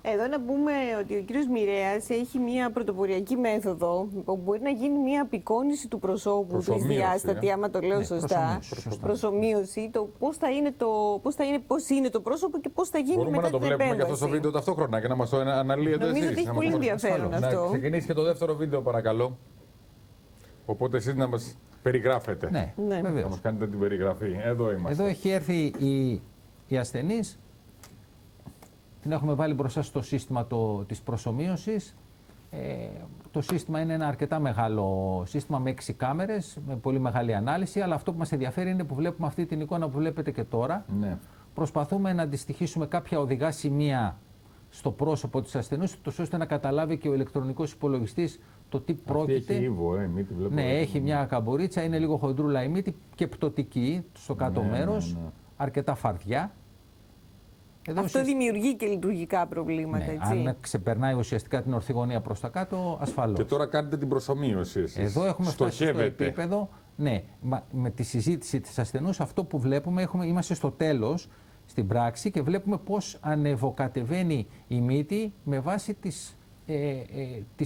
Εδώ να πούμε ότι ο κύριος Μοιρέας έχει μια πρωτοποριακή μέθοδο που μπορεί να γίνει μια απεικόνιση του προσώπου του διάστατη, άμα το λέω σωστά. Προσομοίωση. Το πώς είναι το πρόσωπο και πώς θα γίνει μπορούμε μετά να το την βλέπουμε επέμβαση. και αυτό στο βίντεο ταυτόχρονα και να μας το αναλύετε εσείς. Νομίζω ότι έχει πολύ ενδιαφέρον αυτό. Να ξεκινήσει και το δεύτερο βίντεο, παρακαλώ. Οπότε εσείς να μας περιγράφετε. Ναι, να μας κάνετε την περιγραφή. Εδώ είμαστε. Εδώ έχει έρθει η ασθενής. Την έχουμε βάλει μπροστά στο σύστημα της προσομοίωσης. Το σύστημα είναι ένα αρκετά μεγάλο σύστημα με 6 κάμερες, με πολύ μεγάλη ανάλυση, αλλά αυτό που μας ενδιαφέρει είναι που βλέπουμε αυτή την εικόνα που βλέπετε και τώρα. Ναι. Προσπαθούμε να αντιστοιχίσουμε κάποια οδηγά σημεία στο πρόσωπο της ασθενούς, ώστε να καταλάβει και ο ηλεκτρονικός υπολογιστής το τι πρόκειται. Έχει ύβο, μύτη, βλέπω. Ναι, έχει μια καμπορίτσα, είναι λίγο χοντρούλα η μύτη και πτωτική στο κάτω μέρος, αρκετά φαρδιά. Αυτό δημιουργεί και λειτουργικά προβλήματα, έτσι. Αν ξεπερνάει ουσιαστικά την ορθογωνία προς τα κάτω, ασφαλώς. Και τώρα κάνετε την προσομοίωση εσείς. Εδώ έχουμε φτάσει στο επίπεδο, ναι, με τη συζήτηση της ασθενούς, αυτό που βλέπουμε, είμαστε στο τέλος, στην πράξη και βλέπουμε πώς ανεβοκατεβαίνει η μύτη με βάση τις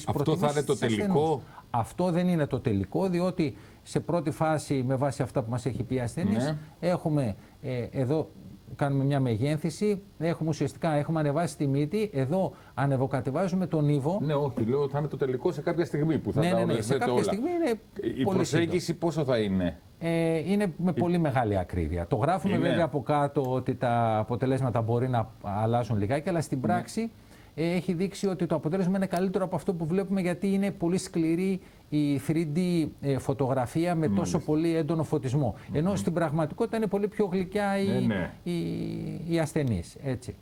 αυτό θα είναι το τελικό. Αυτό δεν είναι το τελικό, διότι σε πρώτη φάση, με βάση αυτά που μας έχει πει η ασθενής, έχουμε εδώ... Κάνουμε μια μεγένθηση, έχουμε ανεβάσει τη μύτη, εδώ ανεβοκατεβάζουμε τον ύβο. Ναι, όχι, λέω θα είναι το τελικό σε κάποια στιγμή που θα τα ναι, σε κάποια στιγμή είναι η πολύ προσέγγιση σύντομο. Πόσο θα είναι? Είναι με πολύ μεγάλη ακρίβεια. Το γράφουμε βέβαια από κάτω ότι τα αποτελέσματα μπορεί να αλλάζουν λιγάκι, αλλά στην πράξη έχει δείξει ότι το αποτέλεσμα είναι καλύτερο από αυτό που βλέπουμε, γιατί είναι πολύ σκληρή η 3D φωτογραφία με τόσο πολύ έντονο φωτισμό. Ενώ στην πραγματικότητα είναι πολύ πιο γλυκιά η ασθενής. Έτσι.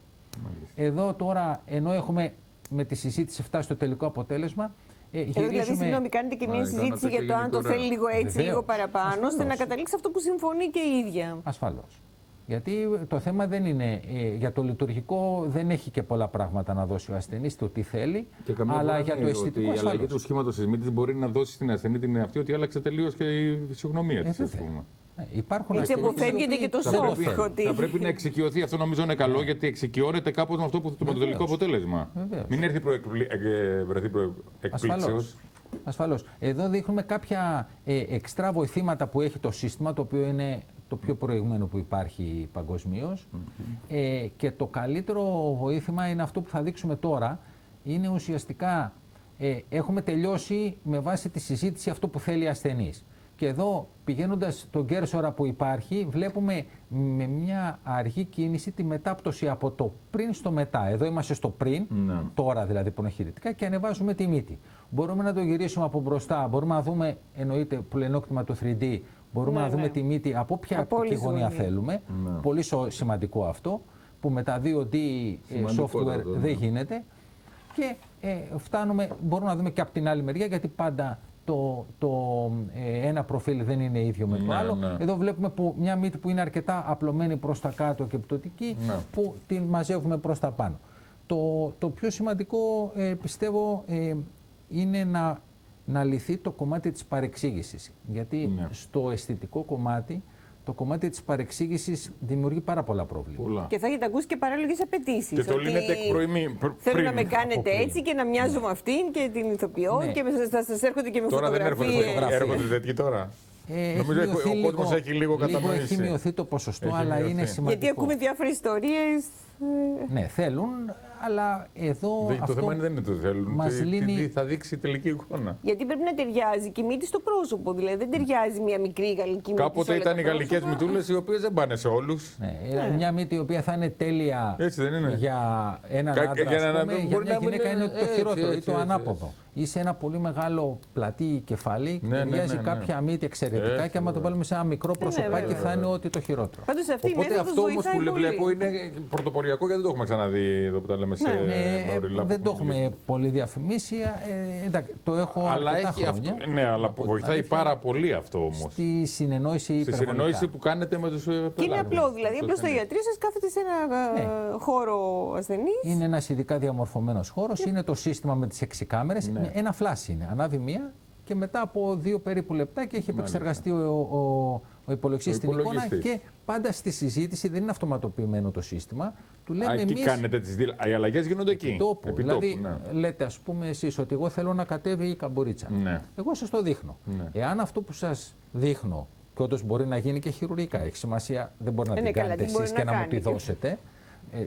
Εδώ τώρα, ενώ έχουμε με τη συζήτηση φτάσει στο τελικό αποτέλεσμα, δηλαδή, συγγνώμη, κάνετε και μια συζήτηση για το αν το θέλει λίγο έτσι, λίγο παραπάνω, ώστε να καταλήξει αυτό που συμφωνεί και η ίδια. Ασφαλώς. Γιατί το θέμα δεν είναι, για το λειτουργικό δεν έχει και πολλά πράγματα να δώσει ο ασθενής το τι θέλει, αλλά για το αισθητικό ασφαλώς. Η αλλαγή του σχήματος της μύτης μπορεί να δώσει στην ασθενή την αυτή ότι άλλαξε τελείως και η φυσιογνωμία της, ας πούμε. Έτσι αποφεύγεται και το σοκ. Θα πρέπει να εξοικειωθεί. Αυτό νομίζω είναι καλό, γιατί εξοικειώνεται κάπως με αυτό που το τελικό αποτέλεσμα. Μην έρθει βρεθεί εκπλήξεως. Ασφαλώς. Εδώ δείχνουμε κάποια εξτρά βοηθήματα που έχει το σύστημα, το οποίο είναι το πιο προηγμένο που υπάρχει παγκοσμίως. Και το καλύτερο βοήθημα είναι αυτό που θα δείξουμε τώρα. Είναι ουσιαστικά, έχουμε τελειώσει με βάση τη συζήτηση αυτό που θέλει η ασθενής. Και εδώ, πηγαίνοντας τον κέρσορα που υπάρχει, βλέπουμε με μια αργή κίνηση τη μετάπτωση από το πριν στο μετά. Εδώ είμαστε στο πριν, τώρα δηλαδή πονοχειρητικά, και ανεβάζουμε τη μύτη. Μπορούμε να το γυρίσουμε από μπροστά, μπορούμε να δούμε, εννοείται πλενόκτημα του 3D, μπορούμε να δούμε τη μύτη από ποια γωνία θέλουμε. Πολύ σημαντικό αυτό, που με τα 2D software δεν γίνεται. Και μπορούμε να δούμε και από την άλλη μεριά, γιατί πάντα ένα προφίλ δεν είναι ίδιο με το άλλο. Εδώ βλέπουμε μια μύτη που είναι αρκετά απλωμένη προς τα κάτω και πτωτική, που την μαζεύουμε προς τα πάνω. Το πιο σημαντικό, πιστεύω, είναι να λυθεί το κομμάτι της παρεξήγησης. Γιατί στο αισθητικό κομμάτι, το κομμάτι της παρεξήγησης δημιουργεί πάρα πολλά προβλήματα. Και θα έχετε ακούσει και παράλογες απαιτήσεις. Και το λύνετε εκ προημίου. Θέλω να με κάνετε έτσι και να μοιάζω με αυτήν και την ηθοποιώ και θα σας έρχονται και με φωτογραφίες. Τώρα δεν έρχονται τέτοιοι τώρα. Νομίζω ο κόσμος έχει λίγο κατανοήσει. Έχει μειωθεί το ποσοστό, αλλά είναι σημαντικό. Γιατί ακούμε διάφορες ιστορίες. Ναι, θέλουν, αλλά εδώ. Το θέμα δεν είναι το θέλουν. Τι θα δείξει η τελική εικόνα. Γιατί πρέπει να ταιριάζει και η μύτη στο πρόσωπο. Δηλαδή δεν ταιριάζει μια μικρή γαλλική μύτη. Κάποτε ήταν οι γαλλικές μυτούλες, οι οποίες δεν πάνε σε όλους. Μια μύτη η οποία θα είναι τέλεια για έναν άντρα. Για μια γυναίκα είναι το χειρότερο ή το ανάποδο. Ή σε ένα πολύ μεγάλο πλατή κεφάλι, ταιριάζει κάποια μύτη εξαιρετικά και άμα το βάλουμε σε ένα μικρό προσωπάκι θα είναι ό,τι το χειρότερο. Οπότε αυτό όμως που βλέπω είναι πρωτοποριακό, γιατί δεν το έχουμε ξαναδεί εδώ που τα λέμε σε νωριλά. Δεν το έχουμε πολύ διαφημίσει. Το έχω αρκετά χρόνια. Ναι, αλλά βοηθάει πάρα πολύ αυτό όμως. Στη συνεννόηση που κάνετε με τους πελάτες. Και είναι απλό, δηλαδή απλώς στο ιατρείο σας κάθεται σε ένα χώρο ασθενής. Είναι ένας ειδικά διαμορφωμένος χώρος, είναι το σύστημα με τις 6 κάμερες. Ένα φλάσ είναι. Ανάβει μία και μετά από 2 περίπου λεπτά και έχει επεξεργαστεί ο υπολογιστής την εικόνα και πάντα στη συζήτηση δεν είναι αυτοματοποιημένο το σύστημα. Του λέμε εκεί εμείς, κάνετε οι αλλαγές γίνονται εκεί. Επιτόπου. Δηλαδή, λέτε, ας πούμε, εσείς ότι εγώ θέλω να κατέβει η καμπορίτσα. Ναι. Εγώ σας το δείχνω. Ναι. Εάν αυτό που σας δείχνω, και όντως μπορεί να γίνει και χειρουργικά, έχει σημασία, δεν μπορεί να την κάνετε εσείς και να μου τη δώσετε.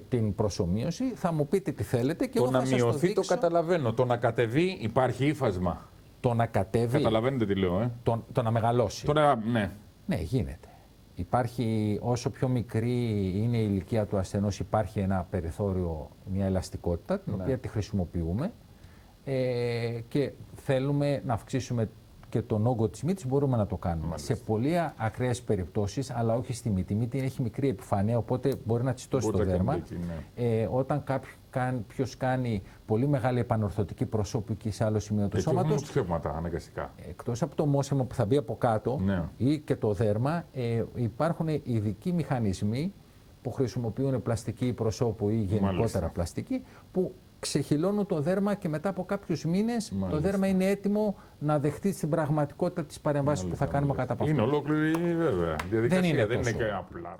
Την προσομοίωση, θα μου πείτε τι θέλετε και εγώ θα σας το δείξω. Το να μειωθεί το καταλαβαίνω. Το να κατεβεί υπάρχει ύφασμα. Το να κατέβει. Καταλαβαίνετε τι λέω, Το να μεγαλώσει. Τώρα, ναι. Ναι, γίνεται. Υπάρχει, όσο πιο μικρή είναι η ηλικία του ασθενούς, υπάρχει ένα περιθώριο, μια ελαστικότητα, την οποία τη χρησιμοποιούμε και θέλουμε να αυξήσουμε και τον όγκο της μύτης, μπορούμε να το κάνουμε. Μάλιστα. Σε πολύ ακραίες περιπτώσεις, αλλά όχι στη μύτη. Η μύτη έχει μικρή επιφάνεια, οπότε μπορεί να τσιτώσει το δέρμα. Εκεί, ναι. Όταν ποιος κάνει πολύ μεγάλη επανορθωτική προσώπου και σε άλλο σημείο του σώματος. Έχουμε μουσχεύματα αναγκαστικά. Εκτός από το μόσχευμα που θα μπει από κάτω, ναι, ή και το δέρμα, υπάρχουν ειδικοί μηχανισμοί που χρησιμοποιούν πλαστική προσώπου ή γενικότερα, μάλιστα, πλαστική, που ξεχυλώνουν το δέρμα και μετά από κάποιους μήνες, μάλιστα, το δέρμα είναι έτοιμο να δεχτεί στην πραγματικότητα τις παρεμβάσεις που θα κάνουμε κατά από αυτό. Είναι ολόκληρη, βέβαια, διαδικασία, δεν είναι και απλά.